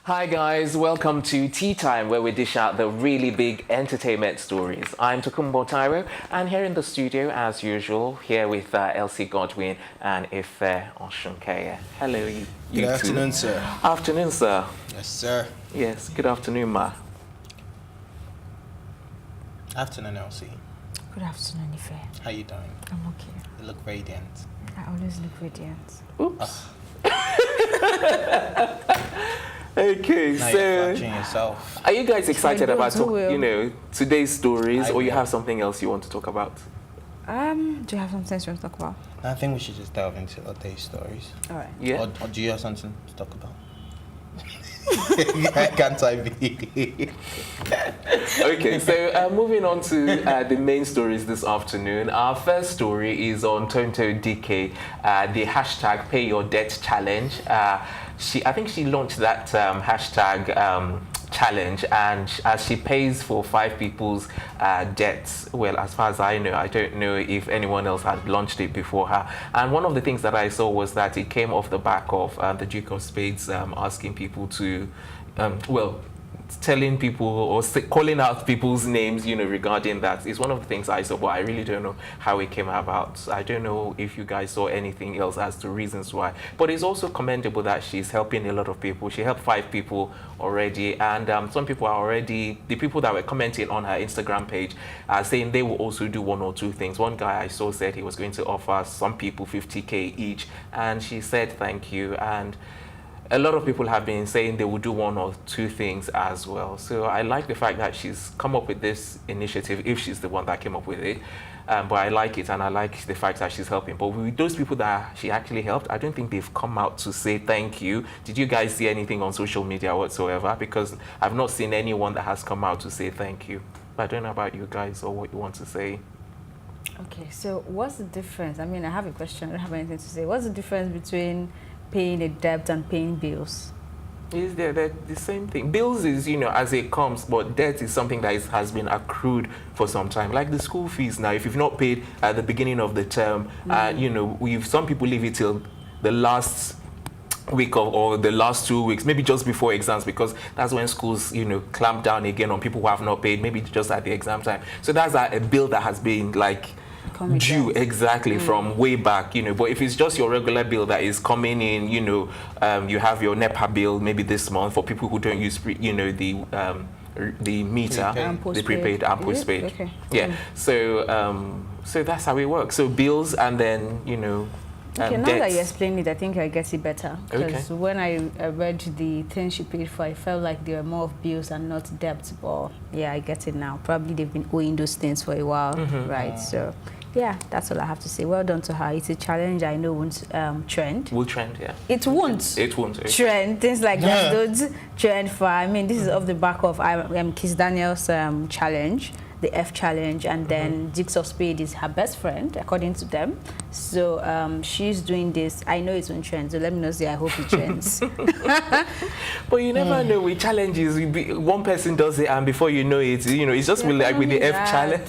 Hi guys, welcome to Tea Time, where we dish out the really big entertainment stories. I'm Tokumbo Tyro, and here in the studio, as usual, here with Elsie Godwin and Ife Oshunkeye. Hello, you Good afternoon, sir. Afternoon, sir. Yes, sir. Yes, good afternoon, ma. Afternoon, Elsie. Good afternoon, Ife. How you doing? I'm okay. You look radiant. I always look radiant. Oops. Okay, Now so you're flattering yourself. are you guys excited about will. today's stories, or you will. have something else you want to talk about? Do you have something you want to talk about? I think we should just delve into our day stories. All right. Yeah. Or do you have something to talk about? Can't I be? Okay, so moving on to the main stories this afternoon. Our first story is on Tonto Dikeh, the hashtag Pay Your Debt Challenge. I think she launched that hashtag challenge, and as she pays for 5 people's debts, well, as far as I know, I don't know if anyone else had launched it before her. And one of the things that I saw was that it came off the back of the Duke of Spades asking people to, telling people or calling out people's names, regarding that. It's one of the things I saw, but I really don't know how it came about. I don't know if you guys saw anything else as to reasons why. But it's also commendable that she's helping a lot of people. She helped 5 people already, and some people are already, the people that were commenting on her Instagram page, saying they will also do 1 or 2 things. One guy I saw said he was going to offer some people 50K each, and she said thank you. And a lot of people have been saying they will do 1 or 2 things as well. So I like the fact that she's come up with this initiative, if she's the one that came up with it. But I like it, and I like the fact that she's helping. But with those people that she actually helped, I don't think they've come out to say thank you. Did you guys see anything on social media whatsoever? Because I've not seen anyone that has come out to say thank you. But I don't know about you guys or what you want to say. Okay, so what's the difference? I mean, I have a question. I don't have anything to say. What's the difference between paying a debt and paying bills? Is they're the same thing. Bills is, as it comes, but debt is something that has been accrued for some time. Like the school fees now, if you've not paid at the beginning of the term, some people leave it till the last week or the last 2 weeks, maybe just before exams, because that's when schools, clamp down again on people who have not paid, maybe just at the exam time. So that's a bill that has been due exactly from way back, but if it's just your regular bill that is coming in, you have your NEPA bill maybe this month for people who don't use the meter, the prepaid and postpaid. Okay. Yeah. So that's how it works. So bills, and then Okay, now debts. that you explained it, I think I get it better. Because when I read the thing she paid for, I felt like they were more of bills and not debts. But yeah, I get it now. Probably they've been owing those things for a while, right? So yeah, that's all I have to say. Well done to her. It's a challenge I know won't trend. Will trend, yeah. It won't. It won't. Okay. Trend. Things like that don't trend for. I mean, this is off the back of Kiss Daniel's challenge, the F challenge, and then Dukes of Spade is her best friend, according to them. So she's doing this. I know it's on trend, so let me not say I hope it trends. But you never know with challenges. One person does it, and before you know it, it's just like with the F challenge.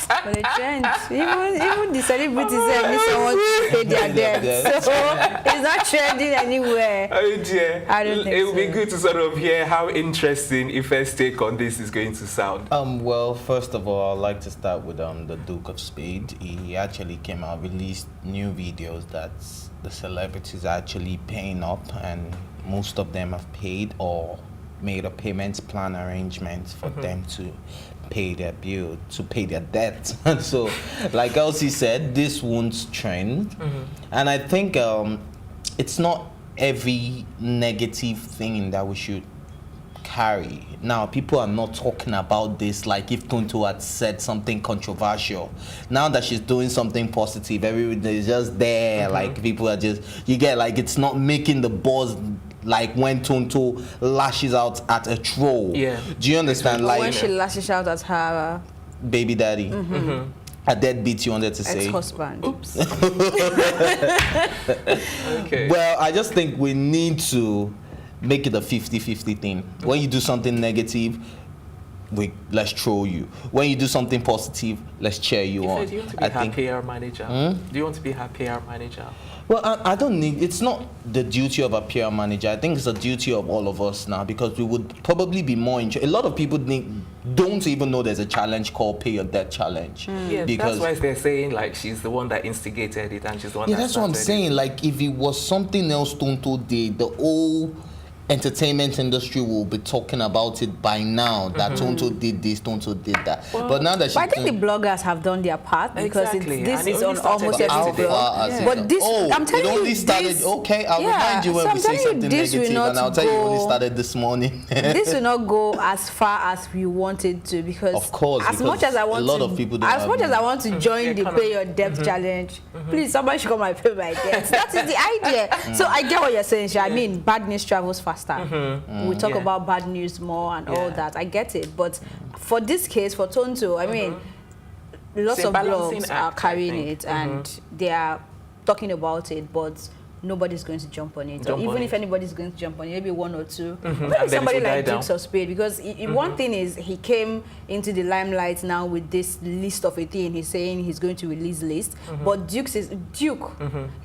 For the trend, even the celebrities need someone to pay their debt. So it's not trending anywhere. Oh dear. I don't think it would be so. good to sort of hear how interesting Ife's take on this is going to sound. Well, first of all, I'd like to start with the Duke of Spade. He actually came out, released new videos that the celebrities are actually paying up, and most of them have paid or made a payments plan arrangements for them to pay their bill, to pay their debt. So, like Elsie said, this won't trend. And I think it's not every negative thing that we should carry. Now, people are not talking about this like if Tonto had said something controversial. Now that she's doing something positive, everybody is just there. Like, people are just, you get, like, it's not making the buzz like when Tonto lashes out at a troll. Yeah. Do you understand? Or like when she lashes out at her baby daddy. A deadbeat, you wanted to say? Ex-husband. Oops. Okay. Well, I just think we need to make it a 50-50 thing. When you do something negative, let's troll you. When you do something positive, let's cheer you on. Do you want to be her PR manager? Do you want to be her PR manager? Well, I don't need, it's not the duty of a PR manager. I think it's the duty of all of us now, because we would probably be more a lot of people don't even know there's a challenge called Pay Your Debt Challenge. Yes, because that's why they're saying like she's the one that instigated it and she's the one that that's what I'm saying. Like, if it was something else Tonto did, the whole entertainment industry will be talking about it by now, that Tonto did this, Tonto did that. Well, but now that I think the bloggers have done their part, because this is on almost every blog. But this, I'm telling you, started. Okay, I'll remind you when we say something negative, and I'll tell you it only started this morning. This will not go as far as we wanted to, because of course, as much as I want a lot of people don't as much as I want to join the Pay Your Debt Challenge, please, somebody should come and pay my debt. That is the idea. So I get what you're saying, Sha. I mean, bad news travels faster. We talk about bad news more and all that. I get it. But for this case, for Tonto, I mean, lots of blogs are carrying it and they are talking about it, but nobody's going to jump on it. Or even if anybody's going to jump on it, maybe one or two. Maybe somebody like Dukes of Spade, because one thing is he came into the limelight now with this list of a thing. He's saying he's going to release list. But Duke, his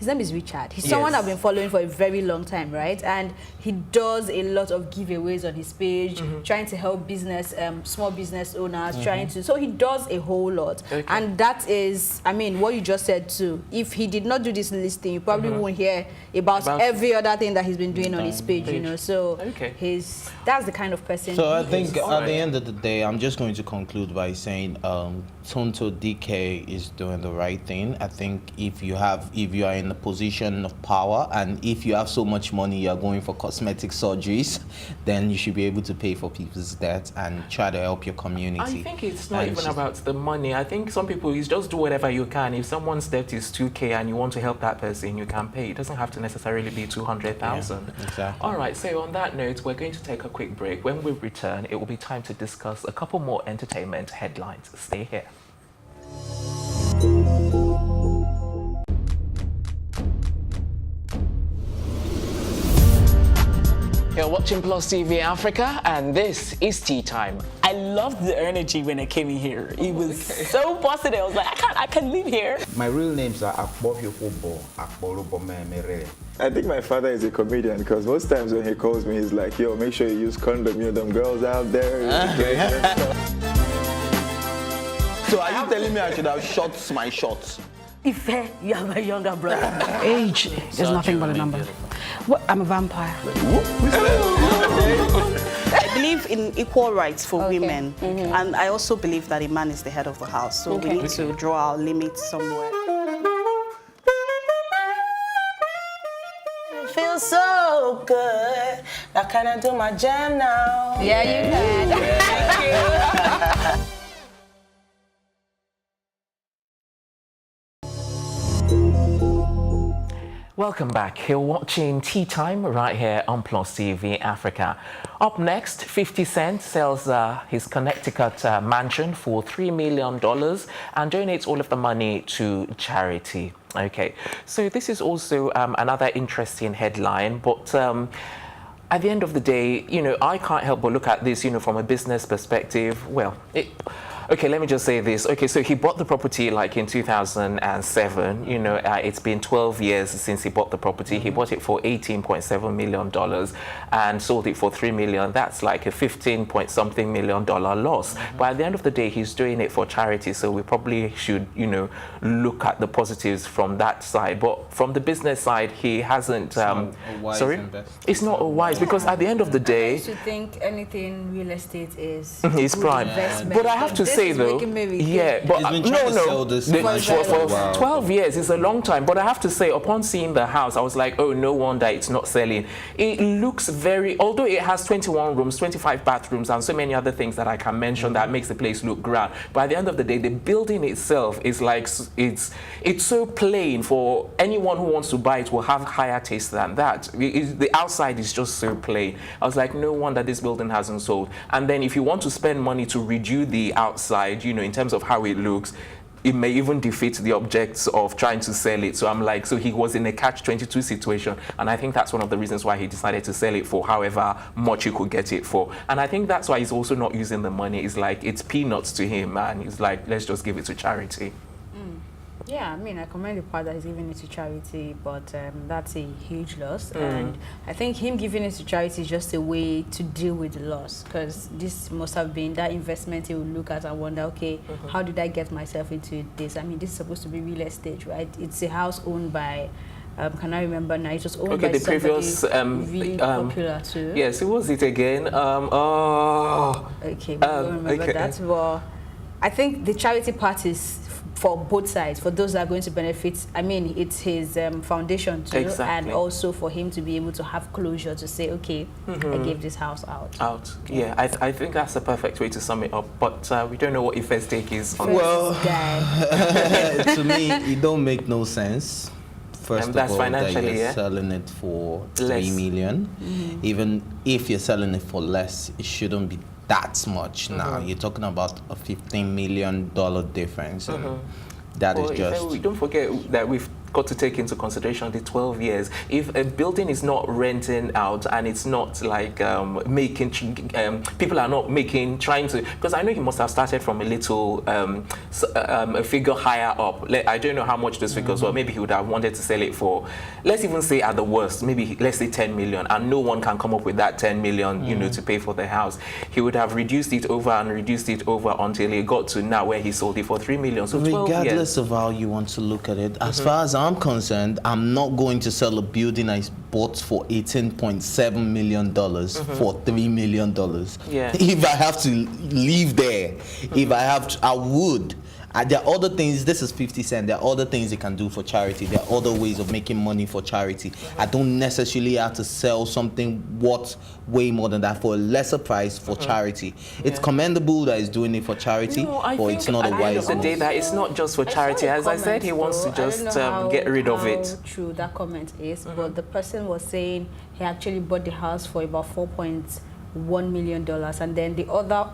name is Richard. He's someone I've been following for a very long time, right? And he does a lot of giveaways on his page, trying to help business, small business owners, so he does a whole lot. And that is, I mean, what you just said too. If he did not do this listing, you probably won't hear about every other thing that he's been doing on his page, you know. So that's the kind of person. So I think at the end of the day, I'm just going to conclude by saying Tonto Dikeh is doing the right thing. I think if you are in a position of power, and if you have so much money you're going for cosmetic surgeries, then you should be able to pay for people's debt and try to help your community. I think it's not even about the money. I think some people, you just do whatever you can. If someone's debt is 2K and you want to help that person, you can pay. It doesn't have to necessarily be 200,000. Exactly. All right, so on that note, we're going to take a quick break. When we return, it will be time to discuss a couple more entertainment headlines. Stay here. You're watching Plus TV Africa, and this is Tea Time. I loved the energy when I came in here. It was so positive. I was like, I can live here. My real names are Akbofiofo Akborobomemere. I think my father is a comedian, because most times when he calls me, he's like, yo, make sure you use condom, you know, them girls out there. So are you telling me I should have shot my shots? Ife, you are my younger brother. Age is nothing but a number. What? I'm a vampire. I believe in equal rights for women, and I also believe that a man is the head of the house, so we need to draw our limits somewhere. It feels so good. Now can I do my jam now? Yeah, you can. Thank you. Welcome back. You're watching Tea Time right here on Plus TV Africa. Up next, 50 Cent sells his Connecticut mansion for $3 million and donates all of the money to charity. Okay, so this is also another interesting headline, but at the end of the day, you know, I can't help but look at this, you know, from a business perspective. Well, okay, let me just say this. Okay, so he bought the property like in 2007. You know, it's been 12 years since he bought the property. He bought it for $18.7 million and sold it for $3 million. That's like a $15-point-something million loss. But at the end of the day, he's doing it for charity. So we probably should, you know, look at the positives from that side. But from the business side, he hasn't. It's not a wise, because at the end of the day, I used to think anything real estate is prime. But I have to say though, yeah, but for 12 years it's a long time. But I have to say, upon seeing the house, I was like, oh, no wonder it's not selling. It looks very, although it has 21 rooms, 25 bathrooms, and so many other things that I can mention that makes the place look grand. But at the end of the day, the building itself is like, it's so plain. For anyone who wants to buy it will have higher taste than that. The outside is just so plain. I was like, no wonder this building hasn't sold. And then if you want to spend money to redo the outside, you know, in terms of how it looks, it may even defeat the objects of trying to sell it. So I'm like, so he was in a catch-22 situation, and I think that's one of the reasons why he decided to sell it for however much he could get it for. And I think that's why he's also not using the money. It's like, it's peanuts to him, and he's like, let's just give it to charity. Yeah, I mean, I commend the part that he's giving it to charity, but that's a huge loss. And I think him giving it to charity is just a way to deal with the loss, because this must have been that investment he would look at and wonder, okay, how did I get myself into this? I mean, this is supposed to be real estate, right? It's a house owned by, can I remember now? It was owned by the somebody previous, really popular too. Yes, who was it again? Okay, we don't remember that. But I think the charity part is for both sides, for those that are going to benefit. I mean, it's his foundation too, and also for him to be able to have closure to say, okay, I gave this house out. Yeah, I think that's a perfect way to sum it up, but we don't know what Ife's take is on well, to me, it don't make no sense. First of all, that you're selling it for $3 million. Even if you're selling it for less, it shouldn't be that much now. You're talking about a $15 million difference. That is just... Don't forget that we've got to take into consideration the 12 years. If a building is not renting out and it's not like people are not trying to, because I know he must have started from a little, a figure higher up. I don't know how much those figures were. Maybe he would have wanted to sell it for, let's even say at the worst, maybe let's say 10 million, and no one can come up with that 10 million, you know, to pay for the house. He would have reduced it over and reduced it over until he got to now where he sold it for 3 million. So 12 regardless of how you want to look at it, as far as I'm concerned, I'm not going to sell a building I bought for $18.7 million for $3 million. Yeah. If I have to live there, if I have to, I would. There are other things, this is 50 Cent, there are other things they can do for charity. There are other ways of making money for charity. I don't necessarily have to sell something worth way more than that for a lesser price for charity. It's commendable that he's doing it for charity, but it's not a wise move. At the end of the day, that it's not just for charity. As I said, he wants to just get rid of it. How true that comment is, but the person was saying he actually bought the house for about $4.1 million, and then the other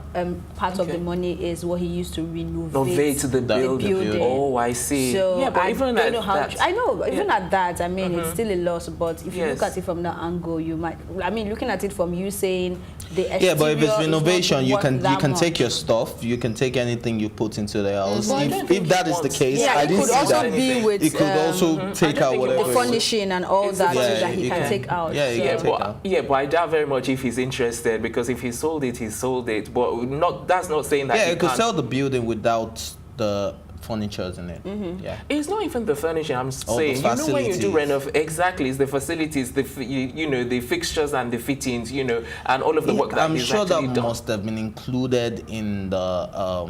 part of the money is what he used to renovate the building. Oh, I see. So yeah, but I even don't know how that, I know, even at that, I mean, it's still a loss. But if you look at it from that angle, you might. I mean, looking at it from you saying the exterior, but if it's renovation, you can take your stuff, you can take anything you put into the house. If that is the case, I didn't see that. It could also take out whatever the furnishing and all that he can take out. But I doubt very much if he's interested. Because if he sold it, he sold it. But that's not saying that. Yeah, he could sell the building without the furniture in it. Yeah, it's not even the furniture. I'm saying, you know, when you do renovate, exactly, it's the facilities, the the fixtures and the fittings, you know, and all of the work that I'm sure that must have been included in the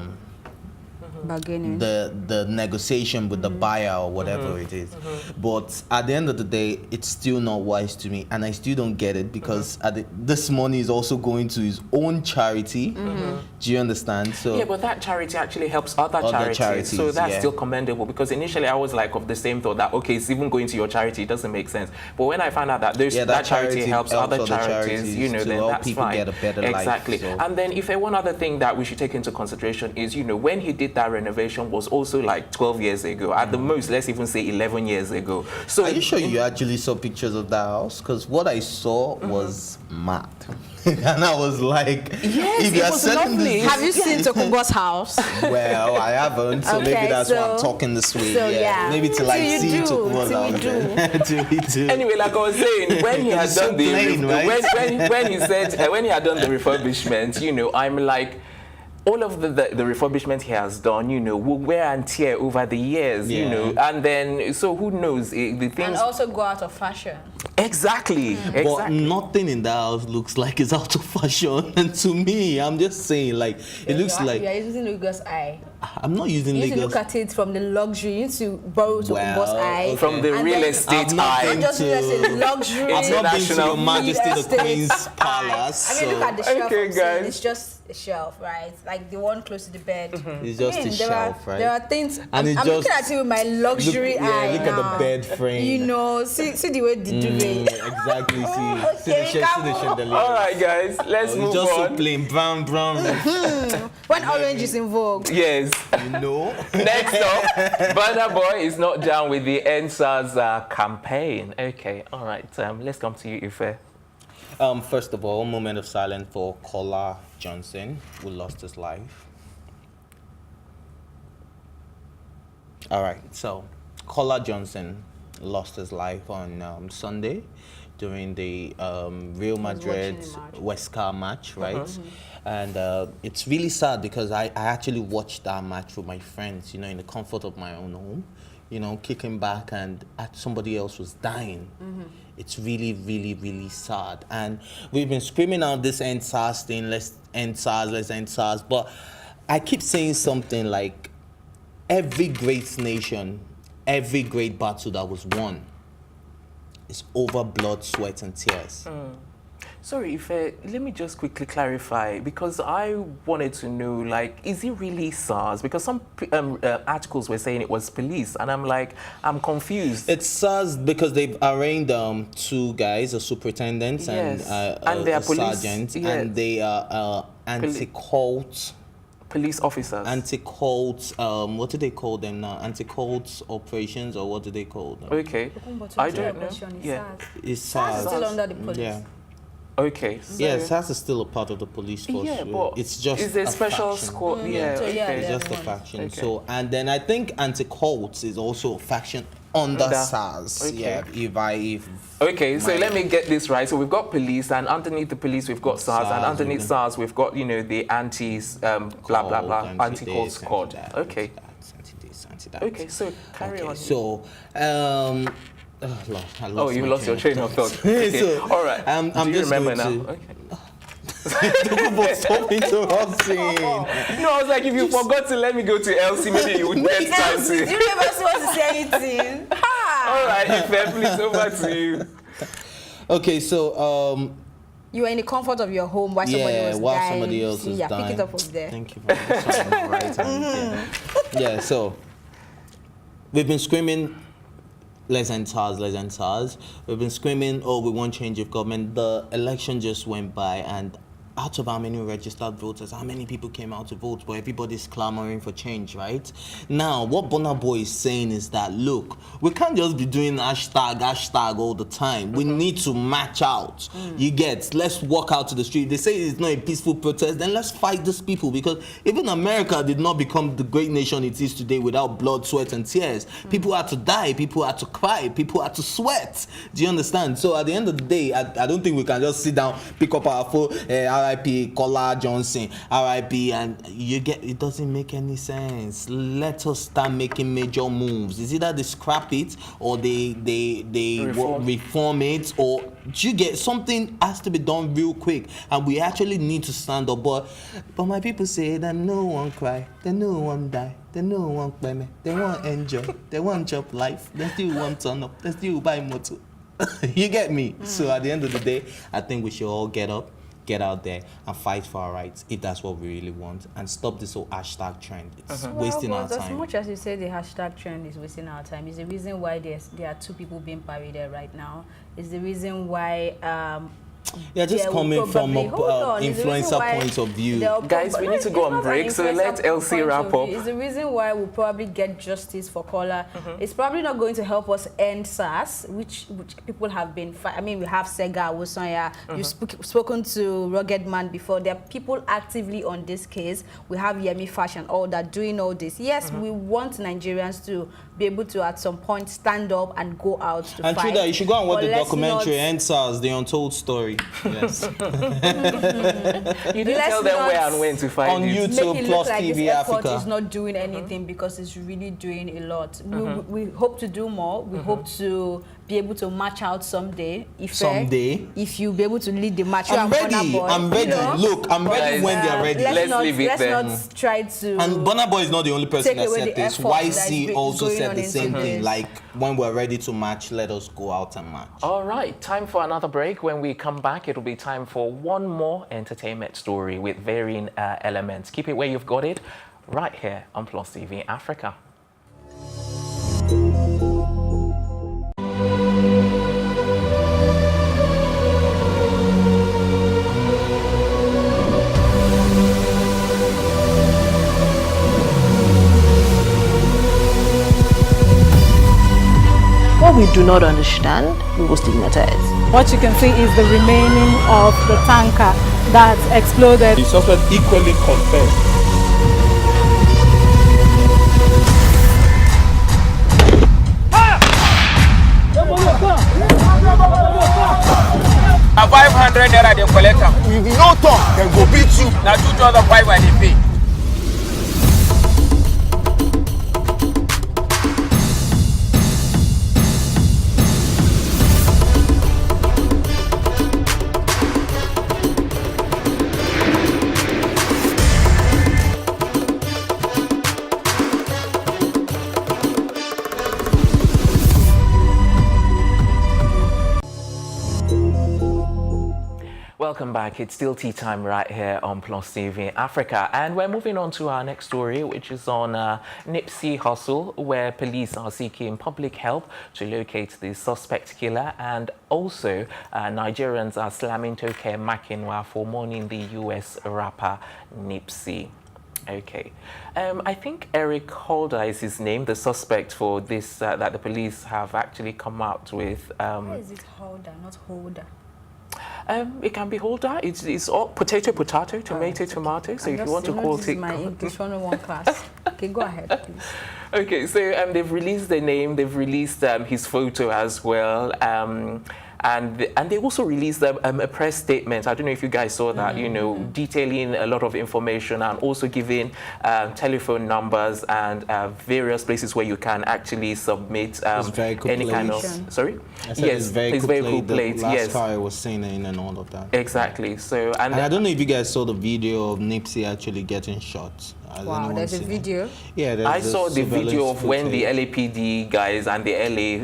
bargaining, the negotiation with the buyer or whatever it is. But at the end of the day, it's still not wise to me, and I still don't get it, because this money is also going to his own charity. Do you understand? So yeah, but that charity actually helps other charities, so that's still commendable. Because initially I was like of the same thought that it's even going to your charity, it doesn't make sense. But when I found out that that charity helps other charities, you know, then that's fine. Get a better life, so. And then if one other thing that we should take into consideration is, you know, when he did that renovation was also like 12 years ago. At the most, let's even say 11 years ago. So are you sure you actually saw pictures of that house? Because what I saw was mad. And I was like, yes, if you are selling this, have you seen Tokumbo's house? Well, I haven't, so maybe that's why I'm talking this way. So, maybe till I see Tokumbo's house. Anyway, like I was saying, when he had done when he had done the refurbishment, you know, I'm like, all of the refurbishment he has done, you know, will wear and tear over the years, you know, and then, so who knows, the things... And also go out of fashion. Exactly. But nothing in that house looks like it's out of fashion. And to me, I'm just saying, like, it looks like... You're using Lagos eye. I'm not using Lagos. You need to look at it from the luxury. You need to borrow Tokumbo's eye. From the real estate eye. Not just luxury. I've not been to Your Majesty the Queen's Palace. I mean, look at the shelf. Okay, guys. It's just a shelf, right? Like the one close to the bed. It's just a shelf, right? There are things. And I'm looking at it with my luxury eye. Look at the bed frame. You know, see the way the duvet. Exactly. See the chandelier. All right, guys, let's move just on. So plain, brown. When orange is in vogue. Yes. You know. Next up, Burna Boy is not down with the NSAS campaign. Okay, all right. Let's come to you, Ife. First of all, moment of silence for Kola Johnson, who lost his life. All right, so Kola Johnson lost his life on Sunday during the Real Madrid Huesca match, right? And it's really sad because I actually watched that match with my friends, you know, in the comfort of my own home, you know, kicking back, and somebody else was dying. It's really, really, really sad. And we've been screaming out this end SARS thing, let's end SARS, let's end SARS. But I keep saying something like, every great nation, every great battle that was won is over blood, sweat, and tears. Sorry, Ife, let me just quickly clarify, because I wanted to know, like, is it really SARS? Because some articles were saying it was police, and I'm like, I'm confused. It's SARS because they've arraigned two guys, a superintendent and they are a police, sergeant, and they are anti-cult. Police officers. Anti-cult, what do they call them now? Anti-cult operations, or what do they call them? Okay. I don't know. Yeah. It's SARS. Still under the police. Yeah. Okay. So Yeah, SARS is still a part of the police force. Yeah, but it's just is a special faction. squad? Yeah. So, yeah, Okay. they're Just a one. faction. Okay. So, and then I think anti-cults is also a faction under SARS. Okay. Yeah, Okay, so let me get this right. So we've got police, and underneath the police we've got SARS, and underneath SARS we've got, you know, the blah blah blah anti-cult squad. Okay. Okay, so carry on. So, you lost your train of thought. Okay. So, all right. I'm Do you just remember going now? to- Okay. Stop interrupting. No, I was like, if you forgot to let me go to Elsie, maybe you would get time Did to. you never supposed to say anything? All right, Ife, please, over to you. Okay, so You were in the comfort of your home while somebody was while dying. somebody else was Yeah, dying. pick it up from there. Thank you very much. Right, yeah, so we've been screaming, let's end SARS, let's end SARS. We've been screaming, oh, we want change of government. The election just went by, and out of how many registered voters, how many people came out to vote? But everybody's clamoring for change, right? Now, what Burna Boy is saying is that, look, we can't just be doing hashtag all the time. We need to match out. You get, let's walk out to the street. They say it's not a peaceful protest, then let's fight these people, because even America did not become the great nation it is today without blood, sweat, and tears. People had to die, people had to cry, people had to sweat. Do you understand? So at the end of the day, I don't think we can just sit down, pick up our phone, R.I.P. Kola Johnson, R.I.P. and you get, it doesn't make any sense. Let us start making major moves. It's either they scrap it or they reform it, or you get, something has to be done real quick, and we actually need to stand up. But my people say that no one cry, that no one die, that no one play me, they want enjoy, they want chop life, they still want turn up, they still buy motor. You get me? So at the end of the day, I think we should all get up, get out there and fight for our rights if that's what we really want, and stop this whole hashtag trend. It's wasting our time. As much as you say the hashtag trend is wasting our time, is the reason why there are two people being paraded right now. Is the reason why just coming from an influencer point of view. Guys, we need to go on break, so let Elsie wrap up. It's the reason why we'll probably get justice for Kola. It's probably not going to help us end SARS, which people have been I mean, we have Sega, Wosanya, you've spoken to Rugged Man before. There are people actively on this case. We have Yemi Fashion, all that, doing all this. Yes, we want Nigerians to be able to, at some point, stand up and go out to fight. And true that, you should go and watch the documentary, End SARS, The Untold Story. Yes. You didn't tell them where and when to find on it. YouTube, Make it look like this effort PlusTVAfrica. is not doing anything, because it's really doing a lot. We hope to do more. We hope to be able to march out someday. If you be able to lead the march. I'm ready. I'm ready. You know? Look, I'm ready when they're ready. Let's leave it there. Let's not try to. And Burna Boy is not the only person that away said the this. effort YC that is also going said on the into same thing. this. Like, when we're ready to march, let us go out and march. All right, time for another break. When we come back, it'll be time for one more entertainment story with varying elements. Keep it where you've got it, right here on Plus TV Africa. do not understand, we will stigmatize. What you can see is the remaining of the tanker that exploded. The suspect equally confessed. A 500 naira they collect am. If you no talk, dem go beat you. Na 2,500 I dey pay. Welcome back. It's still tea time right here on Plus TV Africa, and we're moving on to our next story, which is on Nipsey Hussle, where police are seeking public help to locate the suspect killer, and also Nigerians are slamming Toke and Makinwa for mourning the US rapper Nipsey. Okay, I think Eric Holder is his name, the suspect for this that the police have actually come out with. Why is it Holder, not Holder? It can be Holder. It's all potato, tomato, tomato. So if you want to call it, my English 101 class. Okay, go ahead, please. Okay, so they've released the name. They've released his photo as well. And they also released a press statement. I don't know if you guys saw that, you know, detailing a lot of information and also giving telephone numbers and various places where you can actually submit any kind of... Sorry? Yes, it's very cool plate. Last yes. car I was saying and all of that. Exactly. So and I don't know if you guys saw the video of Nipsey actually getting shot. Wow, there's a video? Yeah, I saw the video of when the LAPD guys and the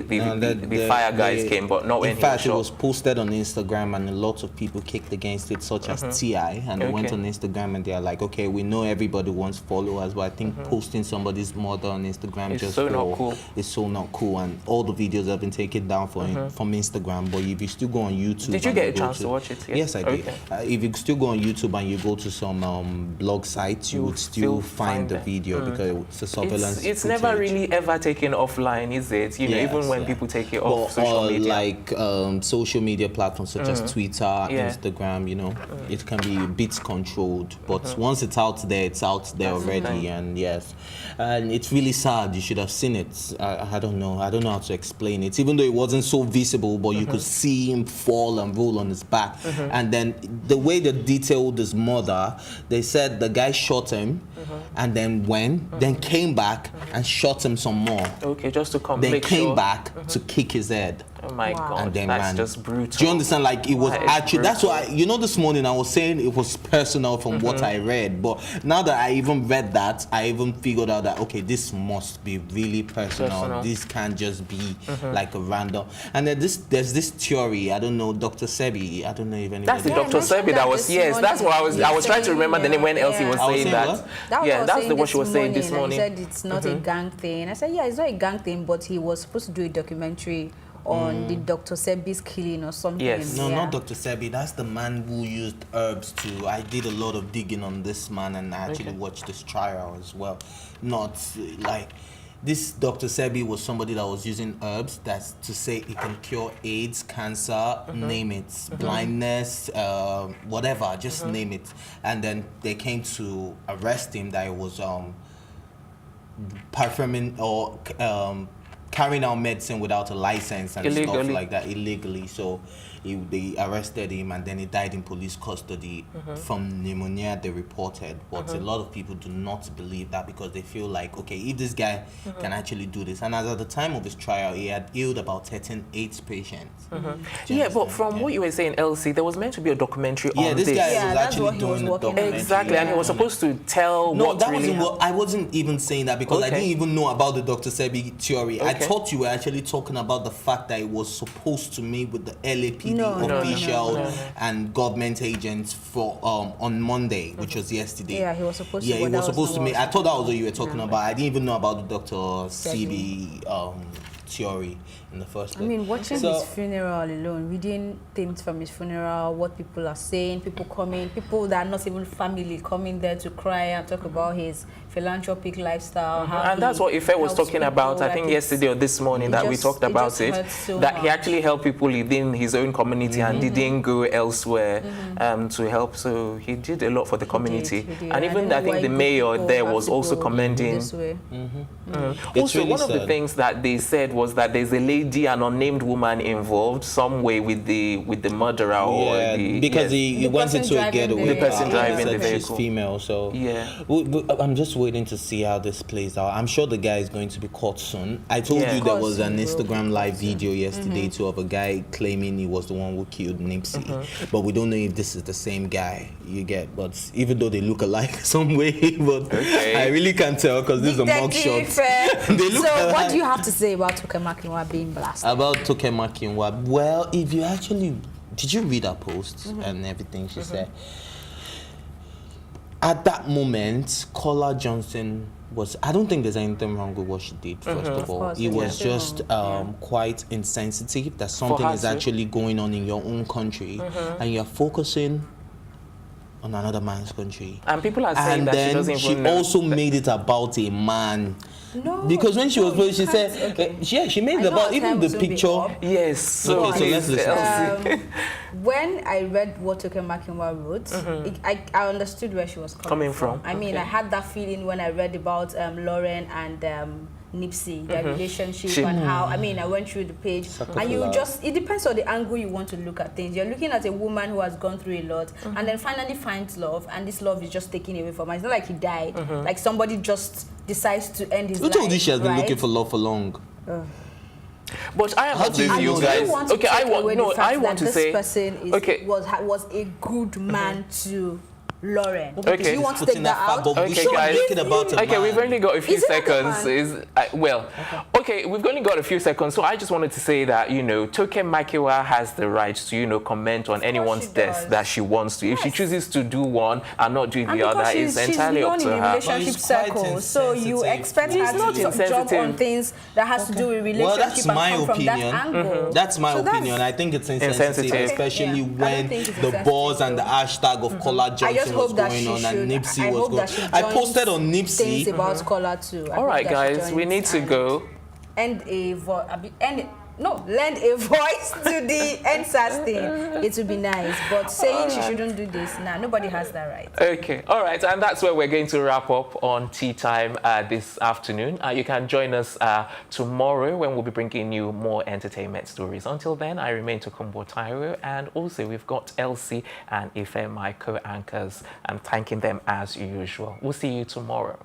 the fire guys came, but not when he was shot. In fact, it was posted on Instagram and a lot of people kicked against it, such as T.I. And they went on Instagram and they're like, okay, we know everybody wants followers, but I think posting somebody's mother on Instagram it's just so not cool. It's so not cool. And all the videos have been taken down from Instagram. But if you still go on YouTube... Did you get a chance to watch it? Yes, I did. If you still go on YouTube and you go to some blog sites, you would still find the video because it's a surveillance. It's never really ever taken offline, is it? You know, even when people take it off social media. Like social media platforms such as Twitter, Instagram, you know, it can be a bit controlled. But once it's out there already. And yes, and it's really sad. You should have seen it. I don't know how to explain it. Even though it wasn't so visible, but you could see him fall and roll on his back. And then the way they detailed his mother, they said the guy shot him and then came back and shot him some more. Okay, just to come. Then came back to kick his head. Oh my God, and then that's ran. Just brutal. Do you understand? Like it was actually, that's why, you know, this morning I was saying it was personal from what I read, but now that I even read that, I even figured out that, okay, this must be really personal. This can't just be like a random. And then there's this theory, I don't know, Dr. Sebi, I don't know if anybody... That's the Dr. Sebi that was, yes, that's what I was trying to remember the name when Elsie was saying that. Yeah, that's what she was saying this morning. He said it's not a gang thing. I said, yeah, it's not a gang thing, but he was supposed to do a documentary on the Dr. Sebi's killing or something. Yes. No, not Dr. Sebi. That's the man who used herbs to... I did a lot of digging on this man and I actually watched this trial as well. Not like... This Dr. Sebi was somebody that was using herbs that's to say it can cure AIDS, cancer, name it, blindness, whatever, just name it. And then they came to arrest him that it was performing or carrying out medicine without a license and stuff like that illegally. So they arrested him and then he died in police custody from pneumonia, they reported. But a lot of people do not believe that because they feel like, okay, if this guy can actually do this. And as at the time of his trial, he had healed about 13 AIDS patients. Yeah, but from what you were saying, Elsie, there was meant to be a documentary on this. Yeah, this guy was actually doing the documentary. Exactly, and he was supposed to tell what really happened. I wasn't even saying that because I didn't even know about the Dr. Sebi theory. I thought you were actually talking about the fact that it was supposed to meet with the LAPD official and government agents for on Monday, which was yesterday. Yeah, he was supposed to. Yeah, he was supposed to meet. I thought that was what you were talking about. I didn't even know about the Dr. Sebi theory in the first place. I mean, watching his funeral alone, reading things from his funeral, what people are saying, people coming, people that are not even family coming there to cry and talk about his philanthropic lifestyle. And that's what Ife was talking about, I think yesterday or this morning that we talked about it, that he actually helped people within his own community and didn't go elsewhere to help. So he did a lot for the community. He did. And even I think the mayor there was also commending. Also, really one of the things that they said was that there's a lady, an unnamed woman involved some way with the murderer or the... Because he went into a getaway. The person driving the vehicle. She's female, so... Yeah. I'm just waiting to see how this plays out. I'm sure the guy is going to be caught soon. I told you there was an Instagram live video yesterday too of a guy claiming he was the one who killed Nipsey. But we don't know if this is the same guy, you get. But even though they look alike some way, but I really can't tell because this is a mugshot. So what do you have to say about Toke Makinwa being blasted? About Toke Makinwa, well, if you actually... Did you read her post and everything she said? At that moment, Kola Johnson was... I don't think there's anything wrong with what she did, first of all. It was just quite insensitive that something is actually going on in your own country and you're focusing on another man's country. And people are saying that she doesn't even know. And then she also made it about a man. No, because when she was posted, she said, she made it about even the picture. Yes. So let's listen. When I read what Toke Makinwa wrote, I understood where she was coming from. I mean, I had that feeling when I read about Lauren and Nipsey, their relationship and how, I mean, I went through the page and you just, it depends on the angle you want to look at things. You're looking at a woman who has gone through a lot and then finally finds love, and this love is just taken away from her. It's not like he died, like somebody just decides to end his life. Who told you she has been looking for love for long? But I am with you guys. Okay, I want to say this person was a good man to Lauren. Okay. You want to take that out? Okay, guys. Okay, we've only got a few seconds. We've only got a few seconds. So I just wanted to say that, you know, Toke Makinwa has the right to, you know, comment on anyone's death that she wants to. If she chooses to do one and not do the other, it's entirely up to her. She's in a relationship circle, so you expect her to jump on things that has to do with relationship. Well, that's my opinion. That's my opinion. I think it's insensitive, especially when the buzz and the hashtag of Kola Johnson was going on and Nipsey was going. I posted on Nipsey things about Kola too. All right, guys, we need to go. Lend a voice to the NSAS thing. It would be nice, but saying she shouldn't do this, nobody has that right. Okay, all right, and that's where we're going to wrap up on Tea Time this afternoon. You can join us tomorrow when we'll be bringing you more entertainment stories. Until then, I remain Tokumbo Taiwo, and also we've got Elsie and Ife, my co-anchors, and thanking them as usual. We'll see you tomorrow.